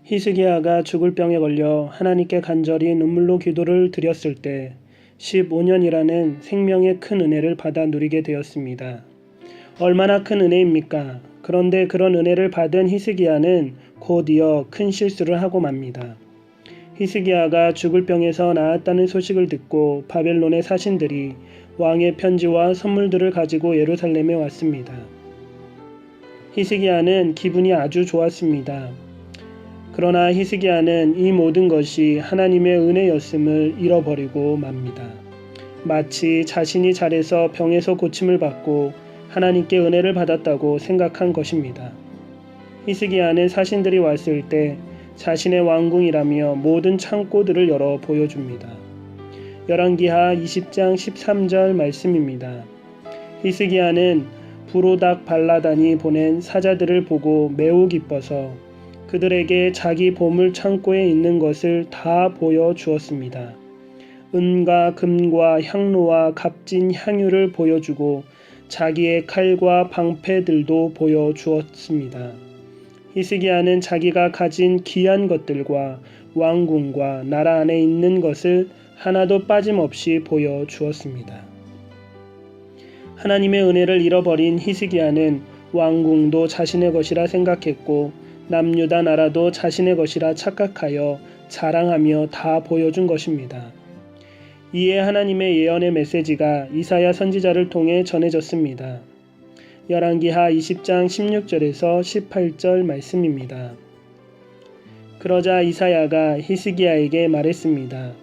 히스기야가 죽을 병에 걸려 하나님께 간절히 눈물로 기도를 드렸을 때 15년이라는 생명의 큰 은혜를 받아 누리게 되었습니다. 얼마나 큰 은혜입니까? 그런데 그런 은혜를 받은 히스기야는 곧이어 큰 실수를 하고 맙니다. 히스기야가 죽을 병에서 나았다는 소식을 듣고 바벨론의 사신들이 왕의 편지와 선물들을 가지고 예루살렘에 왔습니다. 히스기야는 기분이 아주 좋았습니다. 그러나 히스기야는 이 모든 것이 하나님의 은혜였음을 잃어버리고 맙니다. 마치 자신이 잘해서 병에서 고침을 받고 하나님께 은혜를 받았다고 생각한 것입니다. 히스기야는 사신들이 왔을 때 자신의 왕궁이라며 모든 창고들을 열어 보여줍니다. 열왕기하 20장 13절 말씀입니다. 히스기야는 브로닥 발라단이 보낸 사자들을 보고 매우 기뻐서 그들에게 자기 보물 창고에 있는 것을 다 보여주었습니다. 은과 금과 향로와 값진 향유를 보여주고 자기의 칼과 방패들도 보여주었습니다. 히스기야는 자기가 가진 귀한 것들과 왕궁과 나라 안에 있는 것을 하나도 빠짐없이 보여주었습니다. 하나님의 은혜를 잃어버린 히스기야는 왕궁도 자신의 것이라 생각했고 남유다 나라도 자신의 것이라 착각하여 자랑하며 다 보여준 것입니다. 이에 하나님의 예언의 메시지가 이사야 선지자를 통해 전해졌습니다. 열왕기하 20장 16절에서 18절 말씀입니다. 그러자 이사야가 히스기야에게 말했습니다.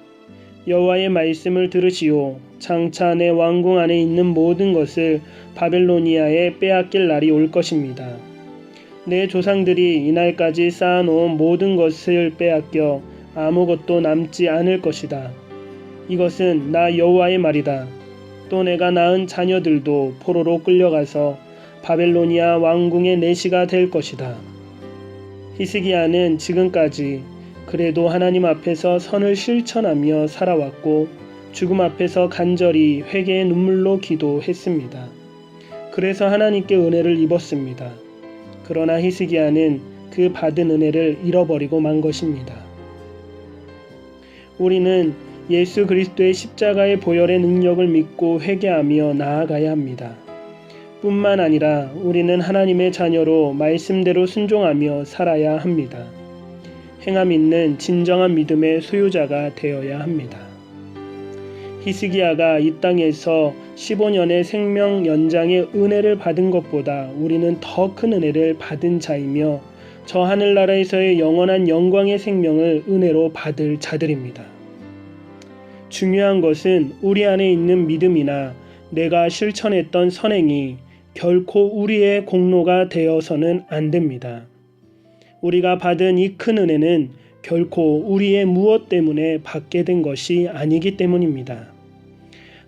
여호와의 말씀을 들으시오. 장차 내 왕궁 안에 있는 모든 것을 바벨로니아에 빼앗길 날이 올 것입니다. 내 조상들이 이날까지 쌓아놓은 모든 것을 빼앗겨 아무것도 남지 않을 것이다. 이것은 나 여호와의 말이다. 또 내가 낳은 자녀들도 포로로 끌려가서 바벨로니아 왕궁의 내시가 될 것이다. 히스기야는 지금까지 그래도 하나님 앞에서 선을 실천하며 살아왔고 죽음 앞에서 간절히 회개의 눈물로 기도했습니다. 그래서 하나님께 은혜를 입었습니다. 그러나 히스기야는 그 받은 은혜를 잃어버리고 만 것입니다. 우리는 예수 그리스도의 십자가의 보혈의 능력을 믿고 회개하며 나아가야 합니다. 뿐만 아니라 우리는 하나님의 자녀로 말씀대로 순종하며 살아야 합니다. 행함 있는 진정한 믿음의 소유자가 되어야 합니다. 히스기야가 이 땅에서 15년의 생명 연장의 은혜를 받은 것보다 우리는 더 큰 은혜를 받은 자이며 저 하늘나라에서의 영원한 영광의 생명을 은혜로 받을 자들입니다. 중요한 것은 우리 안에 있는 믿음이나 내가 실천했던 선행이 결코 우리의 공로가 되어서는 안 됩니다. 우리가 받은 이 큰 은혜는 결코 우리의 무엇 때문에 받게 된 것이 아니기 때문입니다.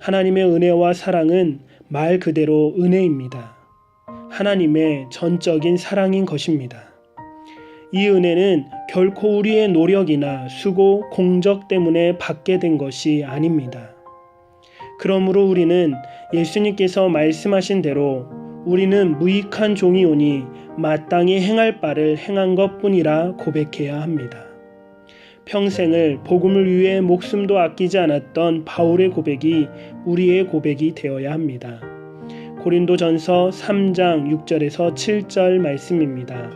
하나님의 은혜와 사랑은 말 그대로 은혜입니다. 하나님의 전적인 사랑인 것입니다. 이 은혜는 결코 우리의 노력이나 수고, 공적 때문에 받게 된 것이 아닙니다. 그러므로 우리는 예수님께서 말씀하신 대로 우리는 무익한 종이오니 마땅히 행할 바를 행한 것뿐이라 고백해야 합니다. 평생을 복음을 위해 목숨도 아끼지 않았던 바울의 고백이 우리의 고백이 되어야 합니다. 고린도전서 3장 6절에서 7절 말씀입니다.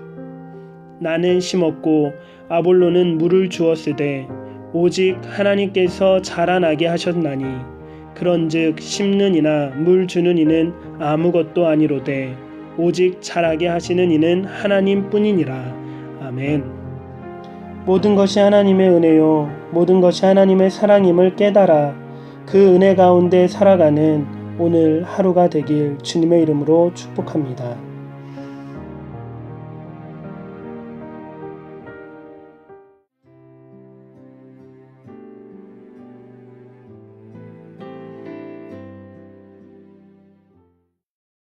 나는 심었고 아볼로는 물을 주었으되 오직 하나님께서 자라나게 하셨나니 그런즉 심는 이나 물 주는 이는 아무것도 아니로되 오직 자라게 하시는 이는 하나님뿐이니라. 아멘. 모든 것이 하나님의 은혜요 모든 것이 하나님의 사랑임을 깨달아 그 은혜 가운데 살아가는 오늘 하루가 되길 주님의 이름으로 축복합니다.